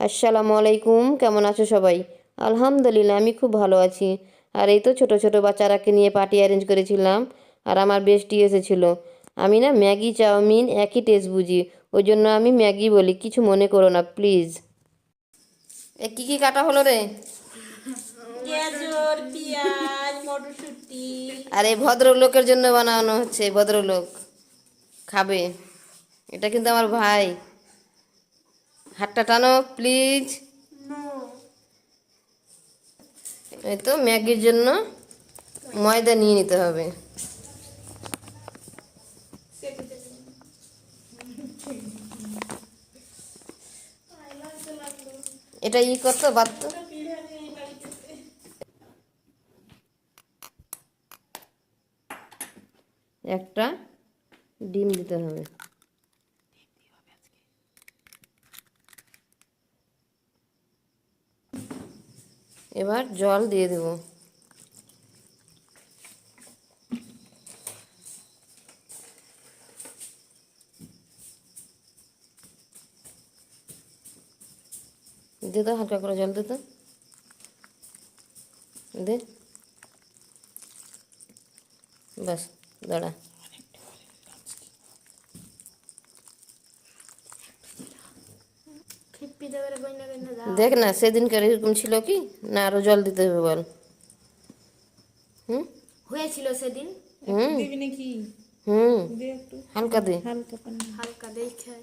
আসসালামু আলাইকুম, কেমন আছো সবাই? আলহামদুলিল্লাহ, আমি খুব ভালো আছি। আর এই তো ছোট ছোট বাচ্চারাকে নিয়ে পার্টি অ্যারেঞ্জ করেছিলাম, আর আমার বেস্টি এসেছিলো। আমি না ম্যাগি চাউমিন একই টেস্ট বুঝি, ওই জন্য আমি ম্যাগি বলি, কিছু মনে করো না প্লিজ। এ কী কী কাটা হলো রে? গাজর, পেঁয়াজ, মটরশুঁটি। আর এই ভদ্রলোকের জন্য বানানো হচ্ছে, ভদ্রলোক খাবে। এটা কিন্তু আমার ভাই। হাতটা টানো প্লিজ। এই তো ম্যাগির জন্য ময়দা নিয়ে নিতে হবে। এটা করতো বাড়তো। একটা ডিম দিতে হবে। এবার জল দিয়ে দেব। দে তো, হালকা করে জল দে তো, দে। বাস, দাঁড়া। দেখ না সেদিনকার এরকম ছিল কি না, আরো জল দিতে হবে বল। হুম হয়েছিল সেদিন। হুম দিবি নাকি? হুম দে একটু হালকা দে। হালকা পানি, হালকা দেখে।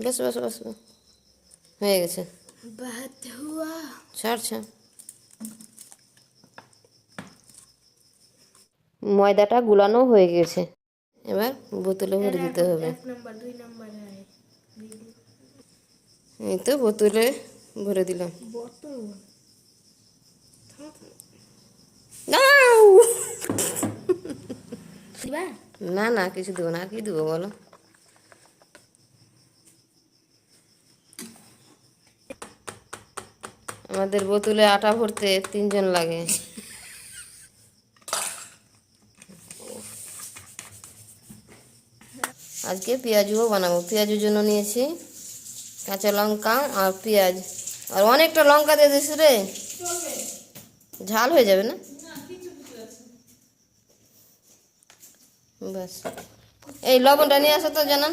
বাস বাস বাস বাস। হয়ে গেছে। বাত হুয়া। ছাড় ছাড়। ময়দাটা গুলানো হয়ে গেছে, এবার বোতলে ভরে দিতে হবে। 1 নাম্বার 2 নাম্বার है। এই তো বোতলে ভরে দিলাম। বোতল নাও! দিবা? না না, কিছু দেবো না। আর কি দেবো বলো? আমাদের বোতলে আটা ভরতে 3 জন লাগে। আজকে পেঁয়াজুও বানাবো। পেঁয়াজের জন্য নিয়েছি কাঁচা লঙ্কা আর পেঁয়াজ, আর অনেকটা লঙ্কা দিয়ে দিস রে, ঝাল হয়ে যাবে না? ব্যাস। এই লবণটা নিয়ে আসো তো জানান।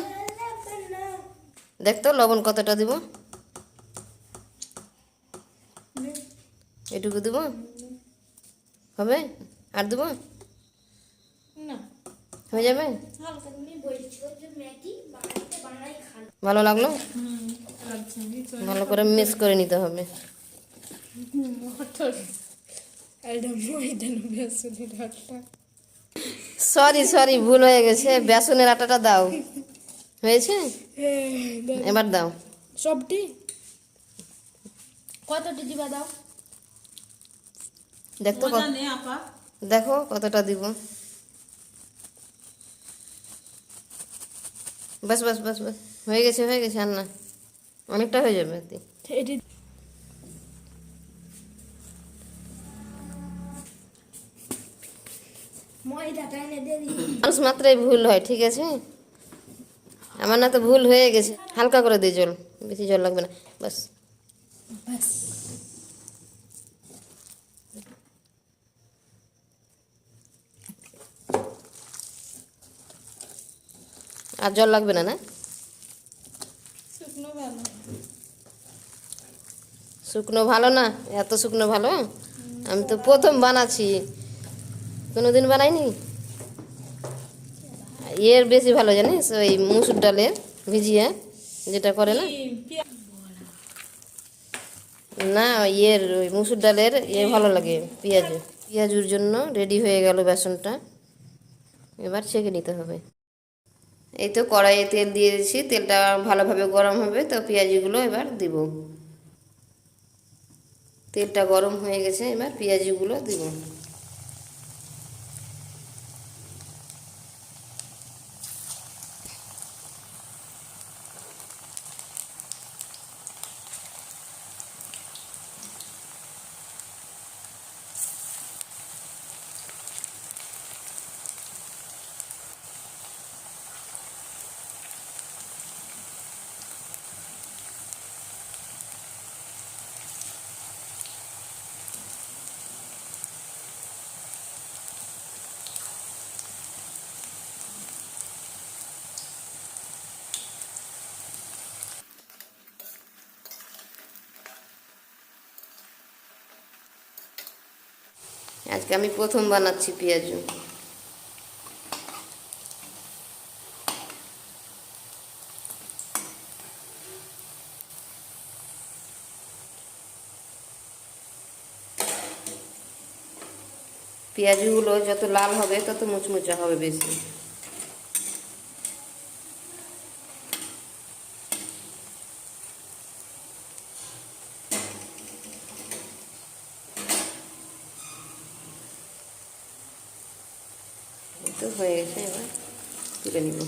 দেখতো লবণ কতটা দিব। এটুকু দেবো? হবে? আর দেবো? না, হয়ে যাবে? হালকা তুমি বলছো যে ম্যাগি বানাইতে বানাই খান। ভালো লাগলো? আচ্ছা, ভালো করে মিক্স করে নিতে হবে। মটর এটা ময়দা না বেসনের আটা। সরি সরি, ভুল হয়ে গেছে। বেসনের আটাটা দাও। হয়েছে? এবার দাও। সবটি কতটি দিবা দাও? দেখতো দেখো কতটা দিব। বাস বাস বাস বাস, হয়ে গেছে হয়ে গেছে। আর না, অনেকটা হয়ে যাবে। এটি ময়দাটা এনে দিয়ে দিই। মানুষ মাত্রই ভুল হয়, ঠিক আছে? আমার না তো ভুল হয়ে গেছে। হালকা করে দিই জল, বেশি জল লাগবে না। বাস। বাস। আর জল লাগবে না? না, শুকনো ভালো। শুকনো ভালো না? এত শুকনো ভালো? আমি তো প্রথম বানাচ্ছি, কোনোদিন বানাইনি। এর বেশি ভালো জানিস, ওই মুসুর ডালের ভিজিয়ে যেটা করে না। না, ওই মুসুর ডালের ভালো লাগে। পেঁয়াজুর জন্য রেডি হয়ে গেল বেসনটা। এবার ছেঁকে নিতে হবে। এই তো কড়াইয়ে তেল দিয়ে দিয়েছি, তেলটা ভালোভাবে গরম হবে তো পেঁয়াজিগুলো এবার দিব। তেলটা গরম হয়ে গেছে, এবার পেঁয়াজিগুলো দিব। আজকে আমি প্রথম বানাচ্ছি পেঁয়াজু। পেঁয়াজগুলো যত লাল হবে তত মুচমুচে হবে বেশি। তো হয়ে গেছে, এবার তুলে নিব।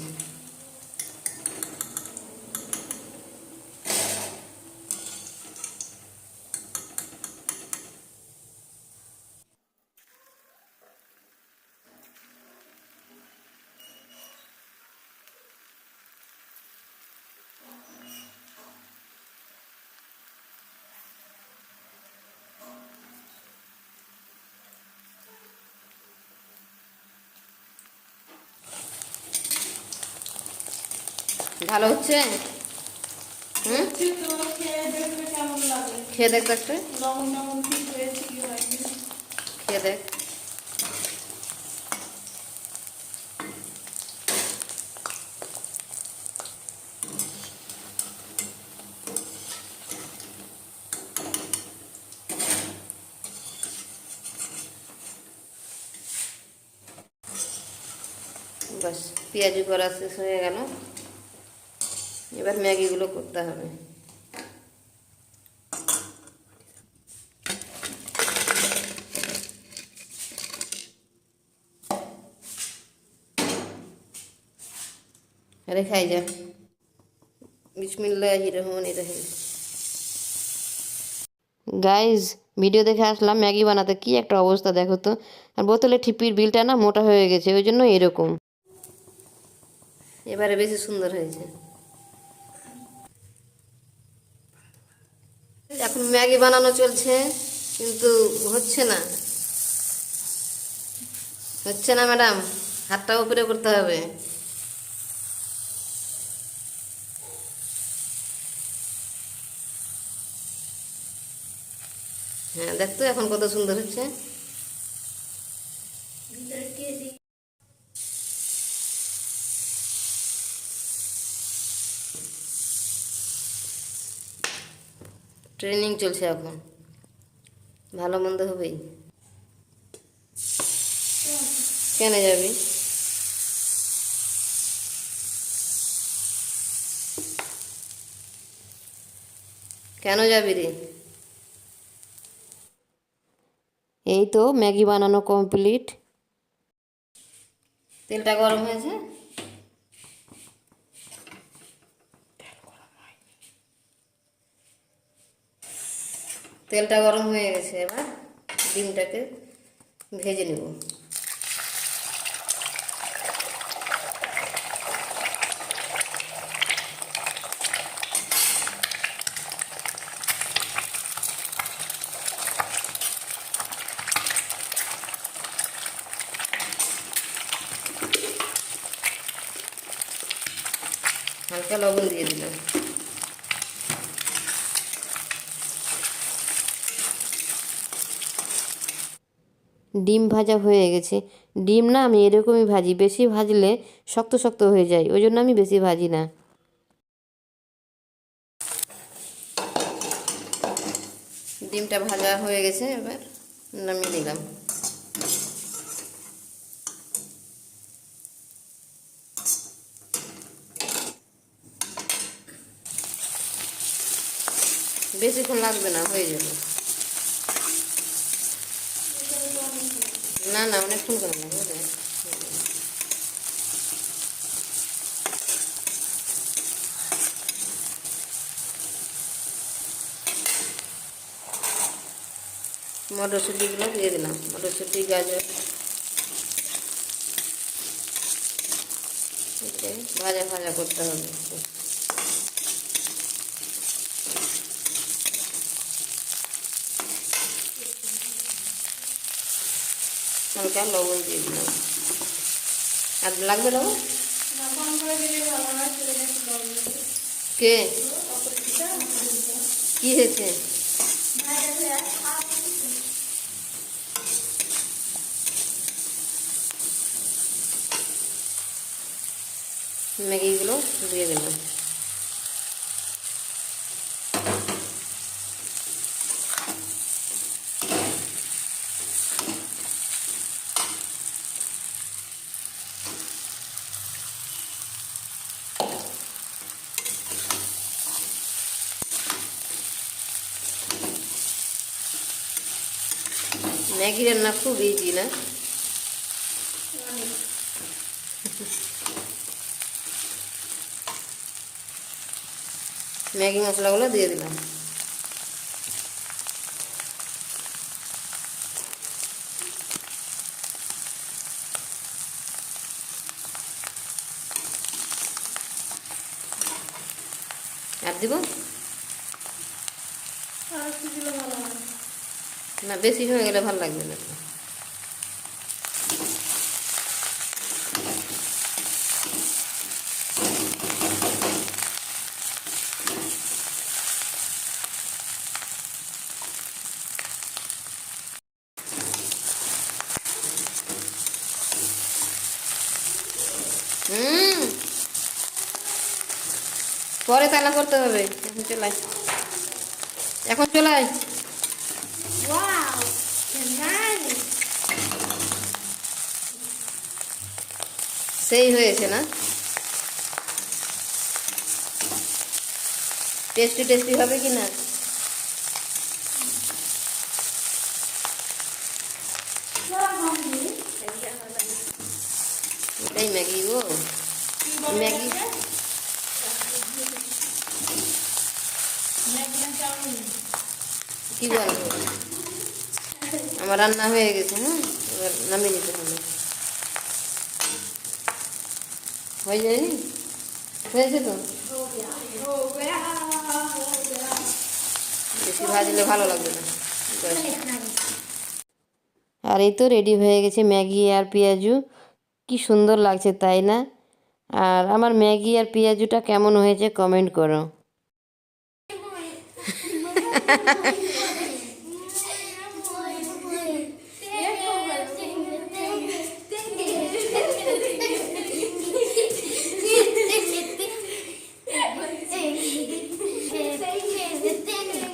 ভালো হচ্ছে? হুম, খেয়ে দেখ তো একটা, খেয়ে দেখ। বাস, পেঁয়াজু করা শেষ হয়ে গেল। এবার ম্যাগিগুলো করতে হবে। আরে খাই যা। বিসমিল্লাহির রহমানির রহিম। গাইজ, ভিডিও দেখে আসলাম ম্যাগি বানাতে, কি একটা অবস্থা দেখো তো। আর বোতলে ঠিপির বিলটা না মোটা হয়ে গেছে, ওই জন্য এরকম। এবারে বেশি সুন্দর হয়েছে। এখন ম্যাগি বানানো চলছে, কিন্তু হচ্ছে না, হচ্ছে না ম্যাডাম, হাতটা উপরে করতে হবে। হ্যাঁ, দেখতো এখন কত সুন্দর হচ্ছে। ট্রেনিং চলছে এখন, ভালো মন্দ হবেই। কেন যাবি? কেন যাবি রে? এই তো ম্যাগি বানানো কমপ্লিট। তেলটা গরম হয়েছে, তেলটা গরম হয়ে গেছে। এবার ডিমটাকে ভেজে নেব। হালকা লবণ দিয়ে দিলাম। ডিম ভাজা হয়ে গেছে। ডিম না আমি এরকমই ভাজি, বেশি ভাজলে শক্ত শক্ত হয়ে যায়, ওই জন্য আমি বেশি ভাজি না। ডিমটা ভাজা হয়ে গেছে, এবার নামিয়ে দিলাম। বেশিক্ষণ লাগবে না, হয়ে যাবে। না না, অনেকক্ষণ করে লাগবে। মটরশুঁটিগুলো দিয়ে দিলাম, মটরশুঁটি গাজর ভাজা ভাজা করতে হবে। হালকা লবণ দিয়ে দিলাম। আর লাগবে লবণ? কে কি হয়েছে? ম্যাগিগুলো দিয়ে দিলাম। ম্যাগি রান্না খুব ইজি না? ম্যাগি মশলাগুলো দিয়ে দিলাম। আর দিব আর কি দিলে ভালো হয়? না, বেশি হয়ে গেলে ভালো লাগবে না। পরে তালা করতে হবে, এখন চলাই, এখন চলাই। Wow, nice. সেই হয়েছে না? টেস্টি টেস্টি হবে কি না? এটাই ম্যাগি গো, ম্যাগি। কি বল, আমার রান্না হয়ে গেছে। হ্যাঁ, এবার নামিয়ে নিতে হবে। হয়ে যায়নি? হয়েছে তো। বেশি ভাজলে ভালো লাগবে না। আর এই তো রেডি হয়ে গেছে ম্যাগি আর পেঁয়াজু। কি সুন্দর লাগছে তাই না? আর আমার ম্যাগি আর পেঁয়াজুটা কেমন হয়েছে কমেন্ট করো।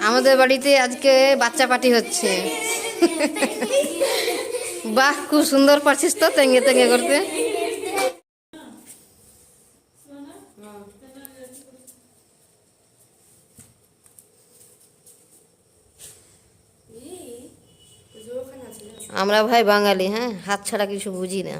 আমাদের বাড়িতে আজকে বাচ্চা পার্টি হচ্ছে। বাহ, খুব সুন্দর পারছিস তো তেঙ্গে তেঙ্গে করতে। আমরা ভাই বাঙালি, হ্যাঁ, হাত ছাড়া কিছু বুঝি না।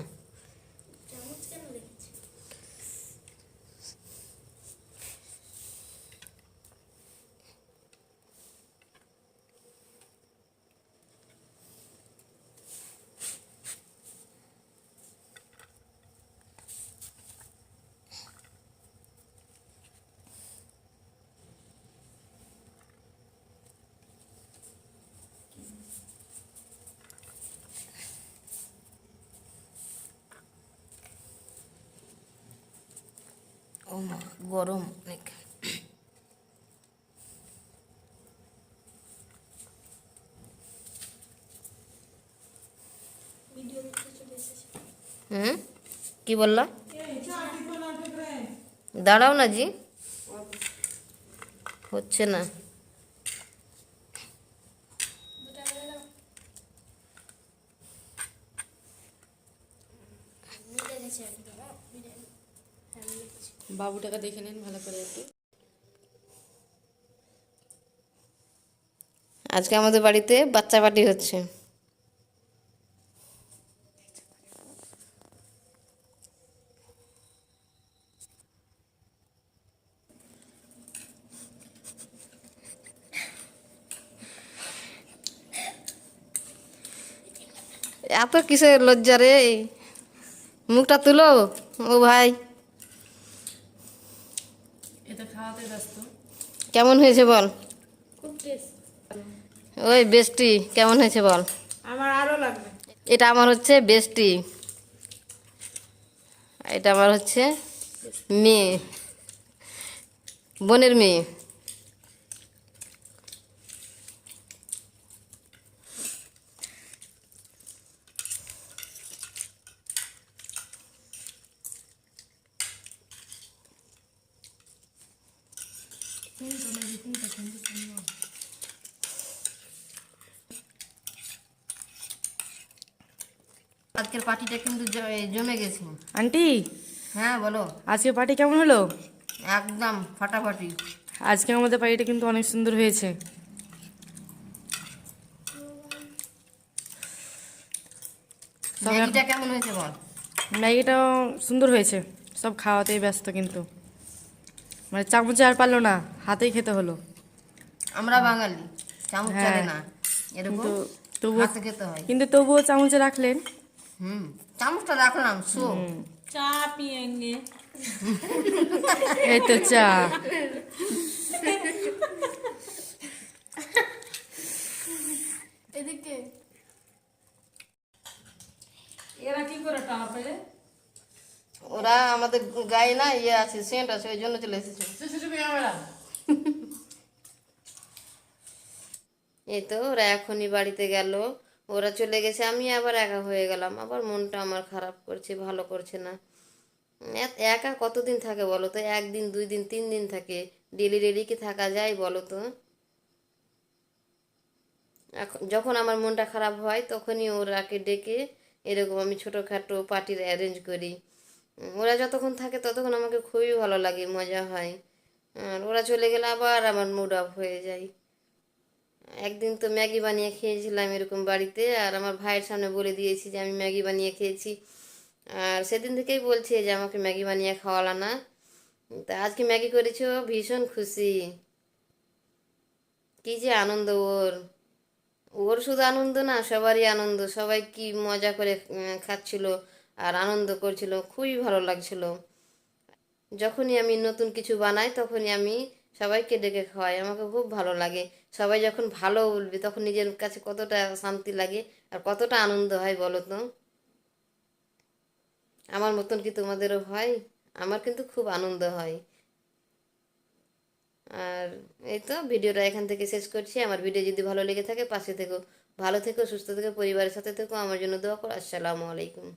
ও মা, গরম অনেক। হুম, কি বললা? দাঁড়াও না জি, হচ্ছে না। বাবুটাকে দেখে নেন ভালো করে একটু। আজকে আমাদের বাড়িতে বাচ্চা পার্টি হচ্ছে। এত কিসের লজ্জা রে? মুখটা তুলো। ও ভাই, এটা খাওয়াতে ব্যস্ত। কেমন হয়েছে বল? খুব টেস্ট। ওই বেস্টি, কেমন হয়েছে বল? আমার আরো লাগবে। এটা আমার হচ্ছে বেস্টি, এটা আমার হচ্ছে মেয়ে, বোনের মেয়ে। আজকের পার্টিটা কিন্তু জমে গেছে। আন্টি, হ্যাঁ বলো। আজকে পার্টি কেমন হলো? একদম ফাটাফাটি। আজকে আমাদের পার্টিটা কিন্তু অনেক সুন্দর হয়েছে। সব ম্যাগিটা কেমন হয়েছে বল। ম্যাগিটাও সুন্দর হয়েছে। সব খাওয়াতেই ব্যস্ত, কিন্তু মানে চামচে আর পারলো না, হাতেই খেতে হলো। আমরা বাঙালি, চামচ হ্যাঁ। চলে না, এরকম কিন্তু তবুও হাতে খেতে হয়। কিন্তু তবুও চামচে রাখলেন। চামচটা রাখলাম শো। চা পিয়েঙ্গে। এই তো চা। এদিকে এরা কি করে টাওয়ার পেলে? ওরা আমাদের গায়ে না ইয়ে আছে, সেন্ট আছে, ওই জন্য চলে এসেছে। CCTV camera. এই তো ওরা এখনই বাড়িতে গেল, ওরা চলে গেছে, আমি আবার একা হয়ে গেলাম। আবার মনটা আমার খারাপ করছে, ভালো করছে না। একা কতদিন থাকে বলো তো? একদিন, 2 দিন, 3 দিন থাকে। ডেলি ডেলি কি থাকা যায় বলো তো? এখন যখন আমার মনটা খারাপ হয় তখনই ওরাকে ডেকে এরকম আমি ছোটোখাটো পার্টির অ্যারেঞ্জ করি। ওরা যতক্ষণ থাকে ততক্ষণ আমাকে খুবই ভালো লাগে, মজা হয়। আর ওরা চলে গেলে আবার আমার মুড অফ হয়ে যায়। একদিন তো ম্যাগি বানিয়ে খেয়েছিলাম এরকম বাড়িতে, আর আমার ভাইয়ের সামনে বলে দিয়েছি যে আমি ম্যাগি বানিয়ে খেয়েছি। আর সেদিন থেকেই বলছে যে আমাকে ম্যাগি বানিয়ে খাওয়ালা না। তা আজকে ম্যাগি করেছো, ভীষণ খুশি। কি যে আনন্দ ওর। ওর শুধু আনন্দ না, সবারই আনন্দ। সবাই কি মজা করে খাচ্ছিল আর আনন্দ করছিল, খুবই ভালো লাগছিল। যখনই আমি নতুন কিছু বানাই তখনই আমি সবাইকে ডেকে খাওয়াই, আমাকে খুব ভালো লাগে। সবাই যখন ভালো বলবে তখন নিজের কাছে কতটা শান্তি লাগে আর কতটা আনন্দ হয় বলো তো। আমার মতন কি তোমাদেরও হয়? আমার কিন্তু খুব আনন্দ হয়। আর এই তো ভিডিওটা এখান থেকে শেষ করছি। আমার ভিডিও যদি ভালো লেগে থাকে পাশে থেকো, ভালো থেকো, সুস্থ থেকো, পরিবারের সাথে থেকো, আমার জন্য দোয়া করো। আসসালামু আলাইকুম।